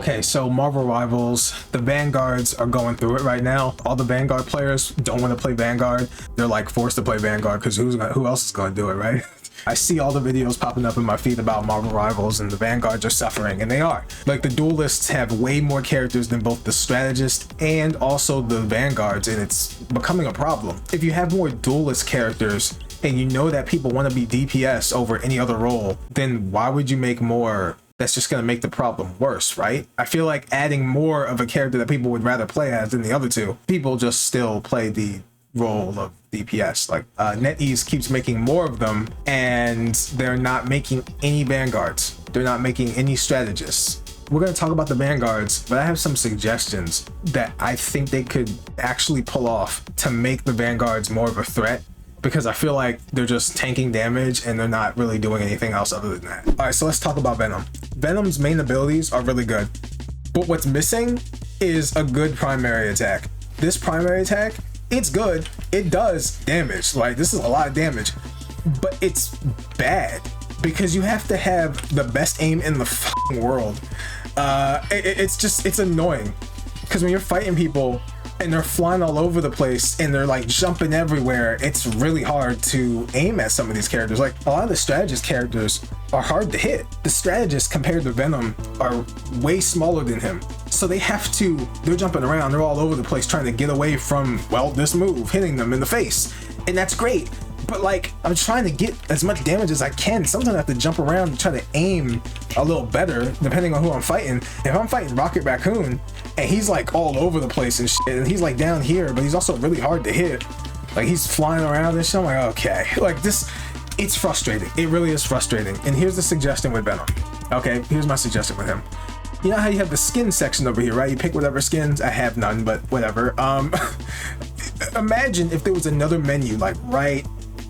Okay, so Marvel Rivals, the Vanguards are going through it right now. All the Vanguard players don't want to play Vanguard. They're like forced to play Vanguard because who else is going to do it, right? I see all the videos popping up in my feed about Marvel Rivals and the Vanguards are suffering, and they are. Like, the duelists have way more characters than both the strategists and also the Vanguards, and it's becoming a problem. If you have more duelist characters and you know that people want to be DPS over any other role, then why would you make more? That's just going to make the problem worse, right? I feel like adding more of a character that people would rather play as than the other two, people just still play the role of DPS. Like, NetEase keeps making more of them, and they're not making any Vanguards. They're not making any strategists. We're going to talk about the Vanguards, but I have some suggestions that I think they could actually pull off to make the Vanguards more of a threat, because I feel like they're just tanking damage and they're not really doing anything else other than that. All right, so let's talk about Venom. Venom's main abilities are really good, but what's missing is a good primary attack. This primary attack, it's good. It does damage. Like, this is a lot of damage, but it's bad because you have to have the best aim in the fucking world. It's annoying because when you're fighting people and they're flying all over the place and they're like jumping everywhere, it's really hard to aim at some of these characters. Like, a lot of the strategist characters are hard to hit. The strategists compared to Venom are way smaller than him, so they're jumping around, they're all over the place trying to get away from, well, this move hitting them in the face, and that's great. But like, I'm trying to get as much damage as I can. Sometimes I have to jump around and try to aim a little better depending on who I'm fighting. If I'm fighting Rocket Raccoon and he's like all over the place and shit, and he's like down here, but he's also really hard to hit, like he's flying around and shit, I'm like, okay, like this, it's frustrating. It really is frustrating. And here's the suggestion with Venom. Okay, here's my suggestion with him. You know how you have the skin section over here, right? You pick whatever skins. I have none, but whatever. Imagine if there was another menu like right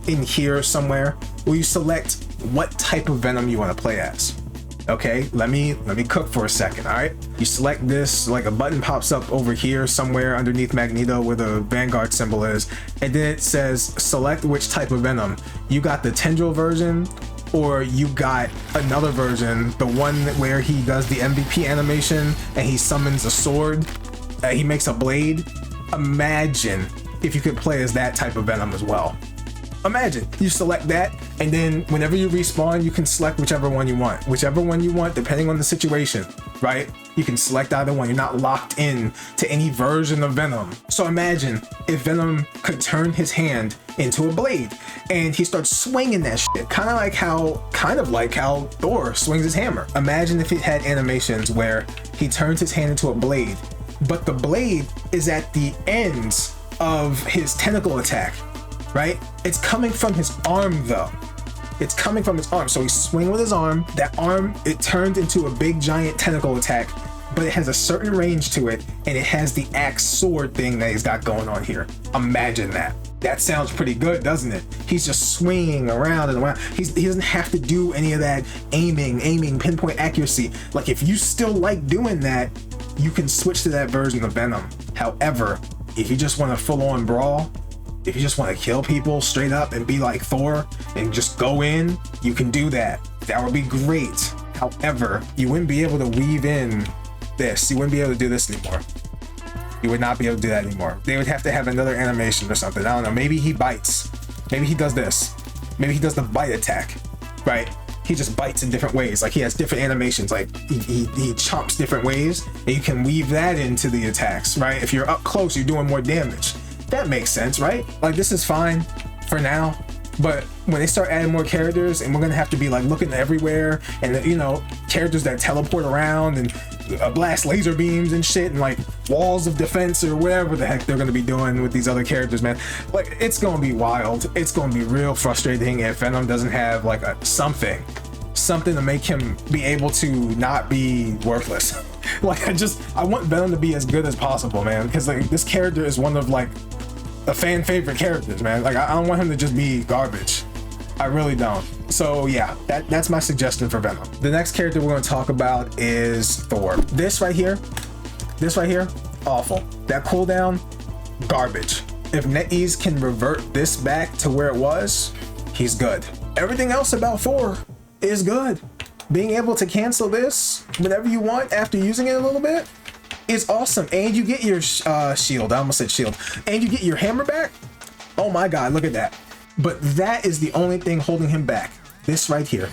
in here somewhere where you select what type of Venom you want to play as. Okay, let me cook for a second. All right, you select this, like a button pops up over here somewhere underneath Magneto where the Vanguard symbol is, and then it says select which type of Venom. You got the tendril version, or you got another version, the one where he does the MVP animation and he summons a sword, he makes a blade. Imagine if you could play as that type of Venom as well. Imagine you select that, and then whenever you respawn, you can select whichever one you want, depending on the situation, right? You can select either one. You're not locked in to any version of Venom. So imagine if Venom could turn his hand into a blade and he starts swinging that shit, kind of like how Thor swings his hammer. Imagine if it had animations where he turns his hand into a blade, but the blade is at the ends of his tentacle attack, right? It's coming from his arm though. It's coming from his arm. So he's swinging with his arm. That arm, it turns into a big giant tentacle attack, but it has a certain range to it, and it has the axe sword thing that he's got going on here. Imagine that. That sounds pretty good, doesn't it? He's just swinging around and around. He doesn't have to do any of that aiming, pinpoint accuracy. Like, if you still like doing that, you can switch to that version of Venom. However, if you just want a full-on brawl, if you just want to kill people straight up and be like Thor and just go in, you can do that. That would be great. However, you wouldn't be able to weave in this. You wouldn't be able to do this anymore. You would not be able to do that anymore. They would have to have another animation or something. I don't know. Maybe he bites. Maybe he does this. Maybe he does the bite attack, right? He just bites in different ways. Like, he has different animations. Like, he chomps different ways, and you can weave that into the attacks, right? If you're up close, you're doing more damage. That makes sense, right? Like, this is fine for now, but when they start adding more characters and we're gonna have to be like looking everywhere, and you know, characters that teleport around and blast laser beams and shit, and like walls of defense or whatever the heck they're gonna be doing with these other characters, man, like, it's gonna be wild. It's gonna be real frustrating if Venom doesn't have like something to make him be able to not be worthless. Like, I want Venom to be as good as possible, man, because like, this character is one of like the fan favorite characters, man. Like, I don't want him to just be garbage. I really don't. So yeah, that's my suggestion for Venom. The next character we're going to talk about is Thor. This right here, awful. That cooldown, garbage. If NetEase can revert this back to where it was, he's good. Everything else about Thor is good. being able to cancel this whenever you want after using it a little bit is awesome. And you get your shield. I almost said shield. And you get your hammer back. Oh my god, look at that. But that is the only thing holding him back. This right here.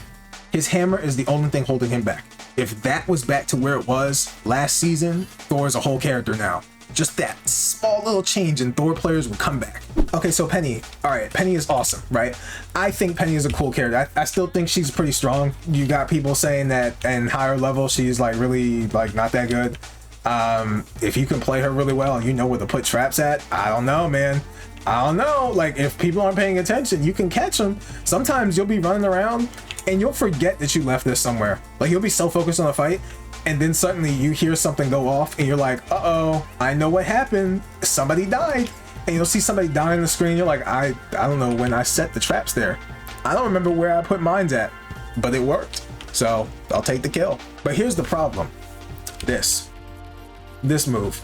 His hammer is the only thing holding him back. If that was back to where it was last season, Thor is a whole character now. Just that small little change and Thor players would come back. Okay, so Peni. All right, Peni is awesome, right? I think Peni is a cool character. I still think she's pretty strong. You got people saying that in higher level, she's like really like not that good. If you can play her really well and you know where to put traps at, I don't know, man. I don't know. Like if people aren't paying attention, you can catch them. Sometimes you'll be running around and you'll forget that you left this somewhere. Like you'll be so focused on the fight, and then suddenly you hear something go off and you're like, uh-oh, I know what happened. Somebody died. And you'll see somebody die on the screen. You're like, I don't know when I set the traps there. I don't remember where I put mines at, but it worked. So I'll take the kill. But here's the problem. This move.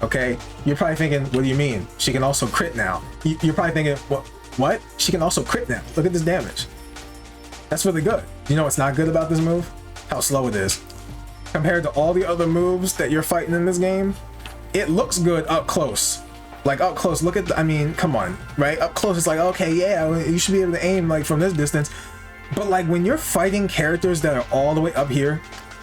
Okay, you're probably thinking, what do you mean? She can also crit now. You're probably thinking, what? She can also crit now. Look at this damage. That's really good. You know what's not good about this move? How slow it is. Compared to all the other moves that you're fighting in this game, it looks good up close. Like up close, look at I mean, come on, right? Up close, it's like, okay, yeah, you should be able to aim like from this distance. But like when you're fighting characters that are all the way up here,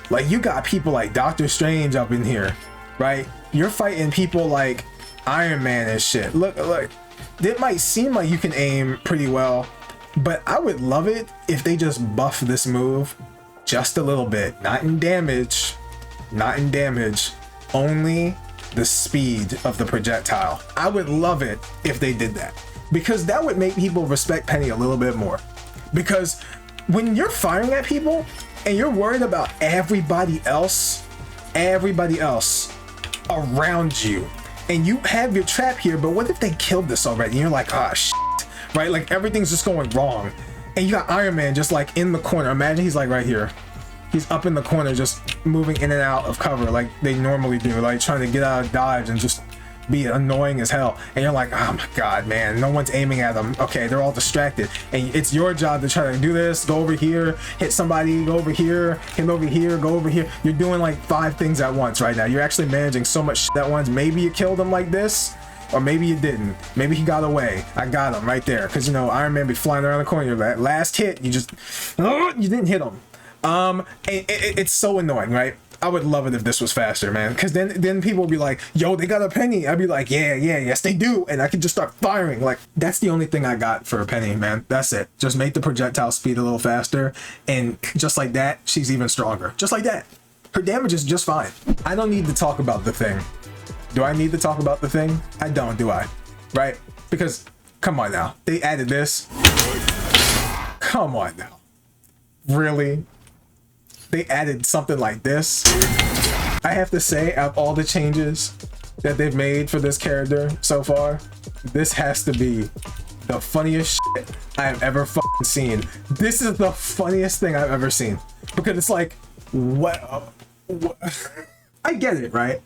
like you got people like Doctor Strange up in here, right? You're fighting people like Iron Man and shit. Look, it might seem like you can aim pretty well, but I would love it if they just buff this move just a little bit. Not in damage, only the speed of the projectile. I would love it if they did that, because that would make people respect Peni a little bit more. Because when you're firing at people and you're worried about everybody else around you, and you have your trap here, but what if they killed this already? And you're like, ah, shit, right? Like everything's just going wrong. And you got Iron Man just like in the corner. Imagine he's like right here. He's up in the corner, just moving in and out of cover like they normally do, like trying to get out of dodge and just be annoying as hell. And you're like, oh my god, man, no one's aiming at them. Okay, they're all distracted, and it's your job to try to do this. Go over here, hit somebody, go over here, hit over here, go over here. You're doing like 5 things at once right now. You're actually managing so much shit at once. Maybe you killed him like this, or maybe you didn't. Maybe he got away. I got him right there, because you know Iron Man be flying around the corner. That last hit, you just you didn't hit him. It's so annoying, right? I would love it if this was faster, man, because then people would be like, yo, they got a Peni. I'd be like, yes they do, and I could just start firing. Like that's the only thing I got for a Peni, man. That's it. Just make the projectile speed a little faster, and just like that, she's even stronger. Just like that, her damage is just fine. I don't need to talk about the thing. Do I need to talk about the thing? I don't, do I? Right? Because come on now, they added this. Come on now, really? They added something like this. I have to say, out of all the changes that they've made for this character so far, this has to be the funniest shit I have ever fucking seen. This is the funniest thing I've ever seen, because it's like, what? I get it, right?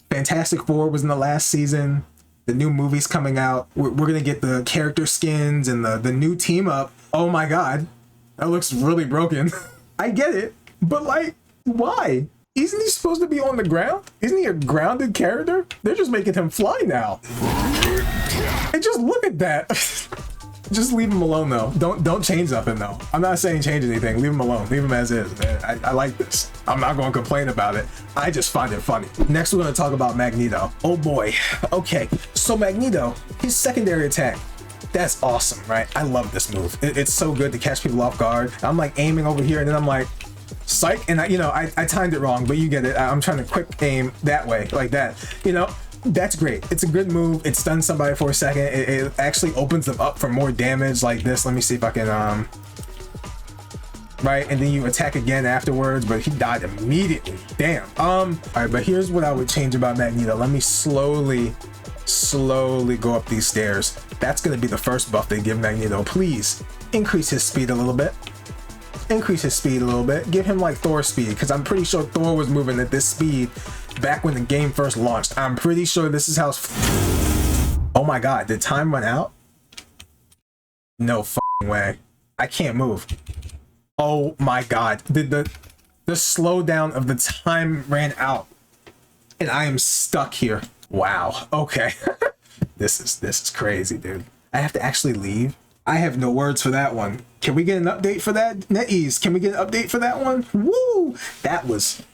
Fantastic Four was in the last season. The new movie's coming out. We're gonna get the character skins and the new team up. Oh my god, that looks really broken. I get it. But like, why? Isn't he supposed to be on the ground? Isn't he a grounded character? They're just making him fly now. And just look at that. Just leave him alone though. Don't change nothing though. I'm not saying change anything. Leave him alone. Leave him as is, man. I like this. I'm not going to complain about it. I just find it funny. Next, we're going to talk about Magneto. Oh boy. Okay. So Magneto, his secondary attack. That's awesome, right? I love this move. It's so good to catch people off guard. I'm like aiming over here, and then I'm like, psych, and I timed it wrong, but you get it. I'm trying to quick aim that way, like that. That's great. It's a good move. It stuns somebody for a second. It actually opens them up for more damage like this. Let me see if I can right, and then you attack again afterwards, but he died immediately. Damn. All right, but here's what I would change about Magneto. Let me slowly go up these stairs. That's gonna be the first buff they give Magneto. Please increase his speed a little bit. Give him like Thor speed, because I'm pretty sure Thor was moving at this speed back when the game first launched. I'm pretty sure this is how. Oh my god, did time run out? No fucking way. I can't move. Oh my god. The slowdown of the time ran out. And I am stuck here. Wow. Okay. This is crazy, dude. I have to actually leave. I have no words for that one. Can we get an update for that? NetEase, can we get an update for that one? Woo! That was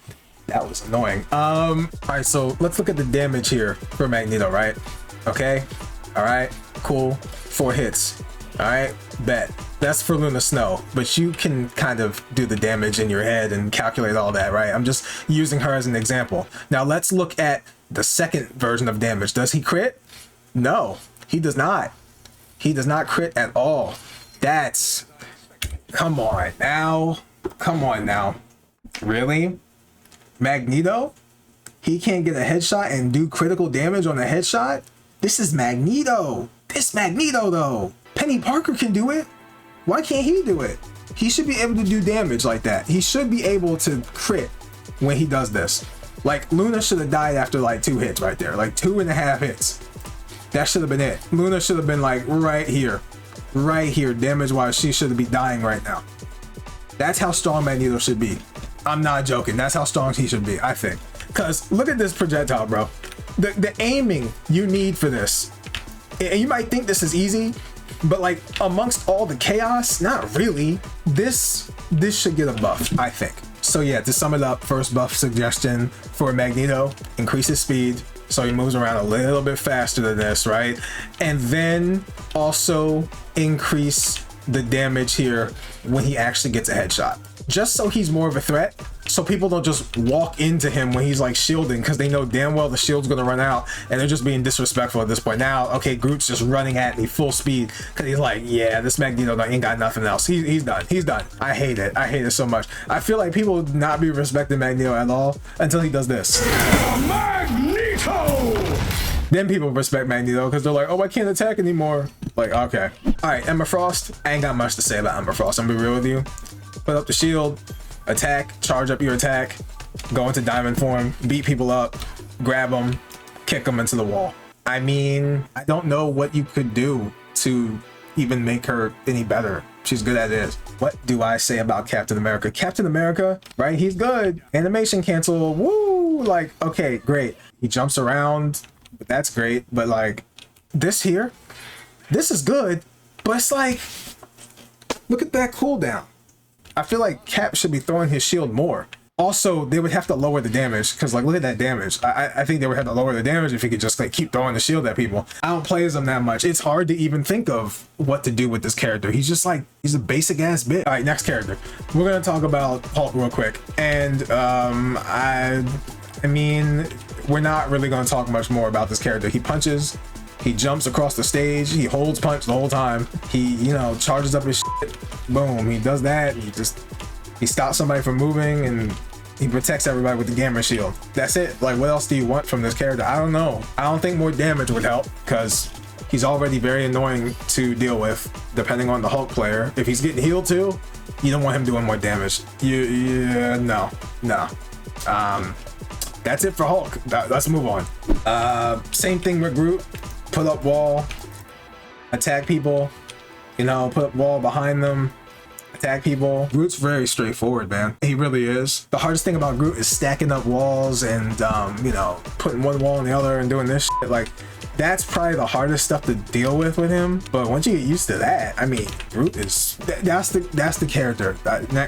annoying. All right, so let's look at the damage here for Magneto, right? Okay. All right, cool. 4 hits. All right, bet. That's for Luna Snow, but you can kind of do the damage in your head and calculate all that, right? I'm just using her as an example. Now let's look at the second version of damage. Does he crit? No, he does not. He does not crit at all. That's... Come on now. Come on now. Really? Magneto? He can't get a headshot and do critical damage on a headshot? This is Magneto. This Magneto, though. Peni Parker can do it. Why can't he do it? He should be able to do damage like that. He should be able to crit when he does this. Like, Luna should have died after like 2 hits right there. Like 2.5 hits. That should have been it. Luna should have been like right here. Right here. Damage-wise, she should be dying right now. That's how strong Magneto should be. I'm not joking. That's how strong he should be, I think. Because look at this projectile, bro. The aiming you need for this. And you might think this is easy, but like amongst all the chaos, not really. This should get a buff, I think. So yeah, to sum it up, first buff suggestion for Magneto, increase his speed so he moves around a little bit faster than this, right? And then also increase the damage here when he actually gets a headshot, just so he's more of a threat, so people don't just walk into him when he's like shielding, because they know damn well the shield's gonna run out and they're just being disrespectful at this point. Now, okay, Groot's just running at me full speed because he's like, yeah, this Magneto ain't got nothing else. He's done. He's done. I hate it. I hate it so much. I feel like people would not be respecting Magneto at all until he does this. Magneto! Then people respect Magneto because they're like, oh, I can't attack anymore. Like, okay. All right, Emma Frost. I ain't got much to say about Emma Frost. I'm gonna be real with you. Put up the shield, attack, charge up your attack, go into diamond form, beat people up, grab them, kick them into the wall. I mean, I don't know what you could do to even make her any better. She's good at it. What do I say about Captain America? Captain America, right? He's good. Animation cancel. Woo! Like, okay, great. He jumps around. That's great. But like this here, this is good. But it's like, look at that cooldown. I feel like Cap should be throwing his shield more. Also, they would have to lower the damage because, like, look at that damage. I think they would have to lower the damage if he could just like keep throwing the shield at people. I don't play as him that much. It's hard to even think of what to do with this character. He's just like, he's a basic ass bitch. All right, next character. We're gonna talk about Hulk real quick. And I mean, we're not really gonna talk much more about this character. He punches. He jumps across the stage. He holds punch the whole time. He, you know, charges up his shit. Boom. He does that. He stops somebody from moving and he protects everybody with the gamma shield. That's it. Like, what else do you want from this character? I don't know. I don't think more damage would help because he's already very annoying to deal with depending on the Hulk player. If he's getting healed too, you don't want him doing more damage. No. That's it for Hulk. Let's move on. Same thing with Groot. Put up wall, attack people, you know, put up wall behind them, attack people. Groot's very straightforward, man. He really is. The hardest thing about Groot is stacking up walls and, you know, putting one wall on the other and doing this shit. Like, that's probably the hardest stuff to deal with him. But once you get used to that, I mean, Groot is, that's the character.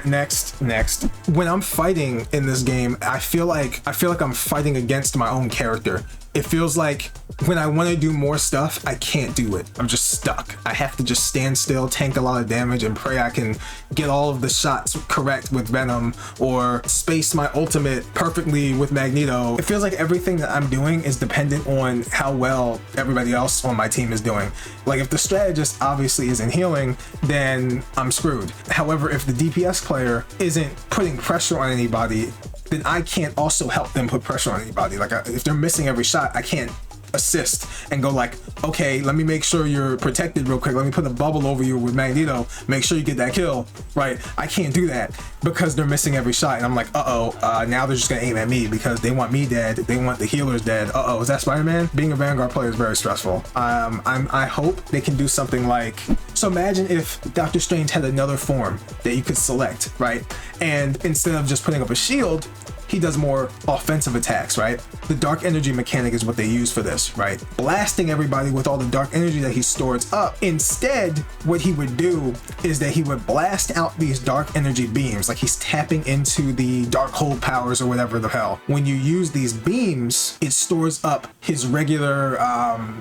Next. When I'm fighting in this game, I feel like I'm fighting against my own character. It feels like when I want to do more stuff, I can't do it. I'm just stuck. I have to just stand still, tank a lot of damage, and pray I can get all of the shots correct with Venom or space my ultimate perfectly with Magneto. It feels like everything that I'm doing is dependent on how well everybody else on my team is doing. Like, if the strategist obviously isn't healing, then I'm screwed. However, if the DPS player isn't putting pressure on anybody, then I can't also help them put pressure on anybody. Like, if they're missing every shot, I can't assist and go like, okay, let me make sure you're protected real quick. Let me put a bubble over you with Magneto. Make sure you get that kill, right? I can't do that because they're missing every shot. And I'm like, now they're just gonna aim at me because they want me dead. They want the healers dead. Is that Spider-Man? Being a Vanguard player is very stressful. I hope they can do something like, so imagine if Doctor Strange had another form that you could select, right? And instead of just putting up a shield, he does more offensive attacks, right? The dark energy mechanic is what they use for this, right? Blasting everybody with all the dark energy that he stores up. Instead, what he would do is that he would blast out these dark energy beams, like he's tapping into the dark hold powers or whatever the hell. When you use these beams, it stores up his regular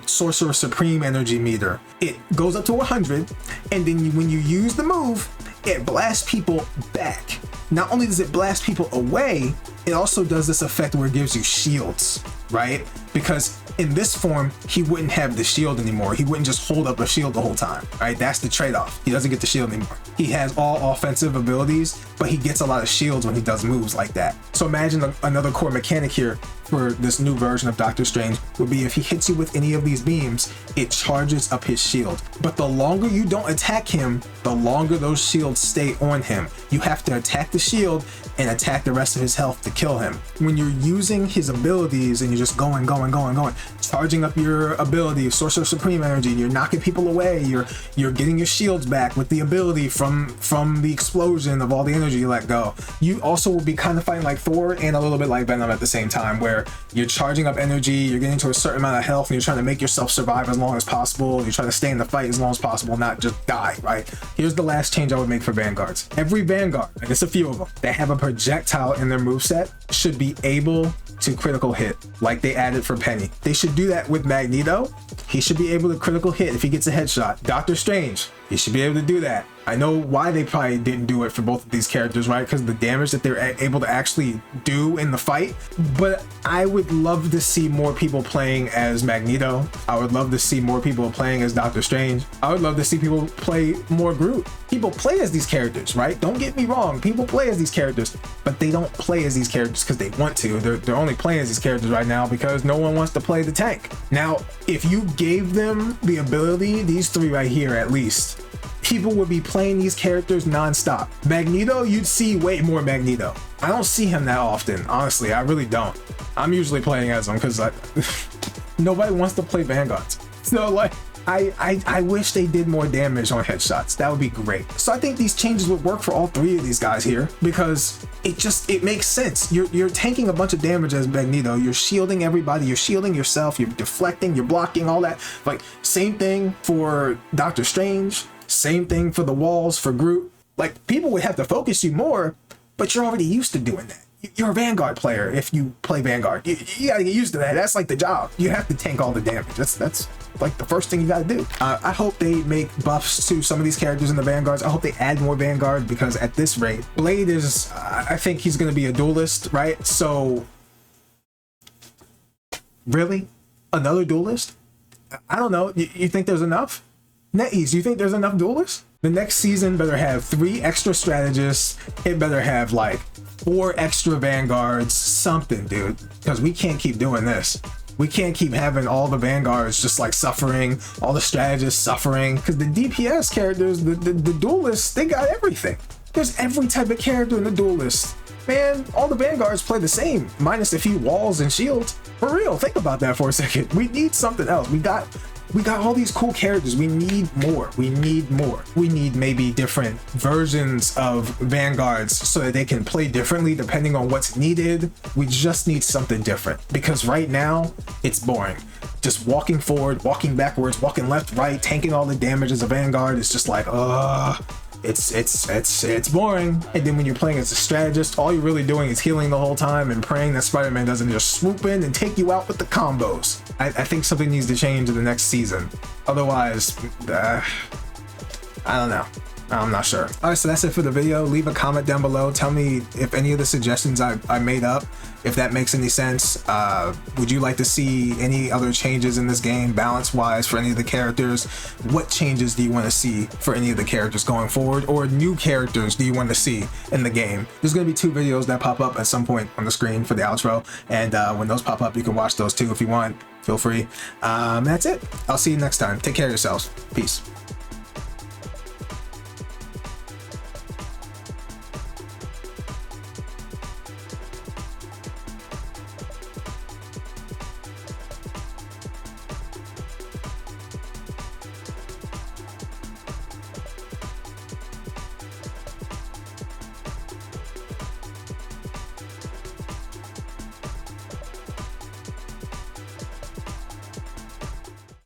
Sorcerer Supreme energy meter. It goes up to 100, and then when you use the move, it blasts people back. Not only does it blast people away, it also does this effect where it gives you shields, right? Because in this form, he wouldn't have the shield anymore. He wouldn't just hold up a shield the whole time, right? That's the trade-off. He doesn't get the shield anymore. He has all offensive abilities, but he gets a lot of shields when he does moves like that. So imagine another core mechanic here for this new version of Doctor Strange would be if he hits you with any of these beams, it charges up his shield. But the longer you don't attack him, the longer those shields stay on him. You have to attack the shield and attack the rest of his health to kill him. When you're using his abilities and you're just going, charging up your ability of Sorcerer Supreme energy, you're knocking people away, you're getting your shields back with the ability from the explosion of all the energy you let go. You also will be kind of fighting like Thor and a little bit like Venom at the same time, where you're charging up energy, you're getting to a certain amount of health, and you're trying to make yourself survive as long as possible. You're trying to stay in the fight as long as possible, not just die, right? Here's the last change I would make for Vanguards. Every Vanguard, and it's a few of them, that have a projectile in their moveset should be able to critical hit, like they added for Peni. They should do that with Magneto. He should be able to critical hit if he gets a headshot. Doctor Strange, he should be able to do that. I know why they probably didn't do it for both of these characters, right? Because the damage that they're able to actually do in the fight. But I would love to see more people playing as Magneto. I would love to see more people playing as Doctor Strange. I would love to see people play more Groot. People play as these characters, right? Don't get me wrong. People play as these characters, but they don't play as these characters because they want to. They're only playing as these characters right now because no one wants to play the tank. Now, if you gave them the ability, these three right here at least, people would be playing these characters non-stop. Magneto, you'd see way more Magneto. I don't see him that often, honestly. I really don't. I'm usually playing as him because nobody wants to play Vanguards. So like, I wish they did more damage on headshots. That would be great. So I think these changes would work for all three of these guys here because it makes sense. You're tanking a bunch of damage as Magneto. You're shielding everybody. You're shielding yourself. You're deflecting. You're blocking, all that. Like, same thing for Doctor Strange. Same thing for the walls for Groot. Like, people would have to focus you more, but you're already used to doing that. You're a Vanguard player if you play Vanguard. You gotta get used to that. That's like the job. You have to tank all the damage. That's like the first thing you gotta do. I hope they make buffs to some of these characters in the Vanguards. I hope they add more Vanguard because at this rate, Blade is, I think he's gonna be a duelist, right? So, really? Another duelist? I don't know. You think there's enough? NetEase, do you think there's enough duelists? The next season better have 3 extra strategists. It better have like 4 extra Vanguards, something, dude. Because we can't keep doing this. We can't keep having all the Vanguards just like suffering, all the strategists suffering. Because the DPS characters, the duelists, they got everything. There's every type of character in the duelist. Man, all the Vanguards play the same, minus a few walls and shields. For real, think about that for a second. We need something else. We got all these cool characters. We need more. We need more. We need maybe different versions of Vanguards so that they can play differently depending on what's needed. We just need something different because right now it's boring. Just walking forward, walking backwards, walking left, right, tanking all the damage as a Vanguard is just like, it's boring. And then when you're playing as a strategist, all you're really doing is healing the whole time and praying that Spider-Man doesn't just swoop in and take you out with the combos. I think something needs to change in the next season. Otherwise, I don't know. I'm not sure. All right, so that's it for the video. Leave a comment down below. Tell me if any of the suggestions I made up, if that makes any sense. Would you like to see any other changes in this game, balance-wise, for any of the characters? What changes do you want to see for any of the characters going forward, or new characters do you want to see in the game? There's going to be 2 videos that pop up at some point on the screen for the outro, and when those pop up, you can watch those too if you want. Feel free. That's it. I'll see you next time. Take care of yourselves. Peace.